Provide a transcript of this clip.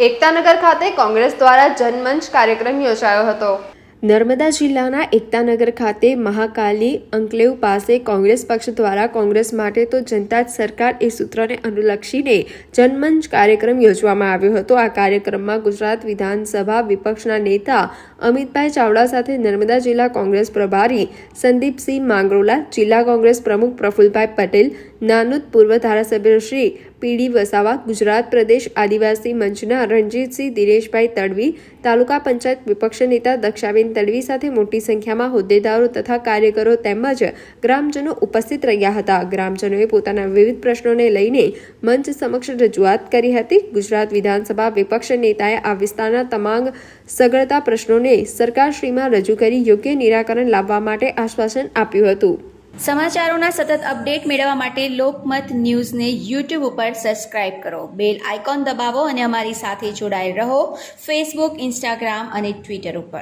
એકતાનગર ખાતે કોંગ્રેસ દ્વારા જનમંચ કાર્યક્રમ યોજાયો હતો। નર્મદા જિલ્લાના એકતાનગર ખાતે મહાકાલી અંકલેવ પાસે કોંગ્રેસ પક્ષ દ્વારા કોંગ્રેસ માટે તો જનતા જ સરકાર એ સૂત્રને અનુલક્ષીને જનમંચ કાર્યક્રમ યોજવામાં આવ્યો હતો। આ કાર્યક્રમમાં ગુજરાત વિધાનસભા વિપક્ષના નેતા અમિતભાઈ ચાવડા સાથે નર્મદા જિલ્લા કોંગ્રેસ પ્રભારી સંદીપસિંહ માંગરોલા, જિલ્લા કોંગ્રેસ પ્રમુખ પ્રફુલભાઈ પટેલ, નાનુદ પૂર્વ ધારાસભ્ય શ્રી પીડી વસાવા, ગુજરાત પ્રદેશ આદિવાસી મંચના રણજીતસિંહ દિનેશભાઈ તડવી, તાલુકા પંચાયત વિપક્ષ નેતા દક્ષાબેન તડવી સાથે મોટી સંખ્યામાં હોદ્દેદારો તથા કાર્યકરો તેમજ ગ્રામજનો ઉપસ્થિત રહ્યા હતા। ગ્રામજનોએ પોતાના વિવિધ પ્રશ્નોને લઈને મંચ સમક્ષ રજૂઆત કરી હતી। ગુજરાત વિધાનસભા વિપક્ષ નેતાએ આ વિસ્તારના તમામ સગળતા પ્રશ્નોને સરકારશ્રીમાં રજૂ કરી યોગ્ય નિરાકરણ લાવવા માટે આશ્વાસન આપ્યું હતું। સમાચારોના સતત અપડેટ મેળવવા માટે લોકમત ન્યૂઝને યુટ્યુબ ઉપર સબસ્ક્રાઇબ કરો, બેલ આઇકોન દબાવો અને અમારી સાથે જોડાયેલ રહો ફેસબુક, ઇન્સ્ટાગ્રામ અને ટ્વિટર ઉપર।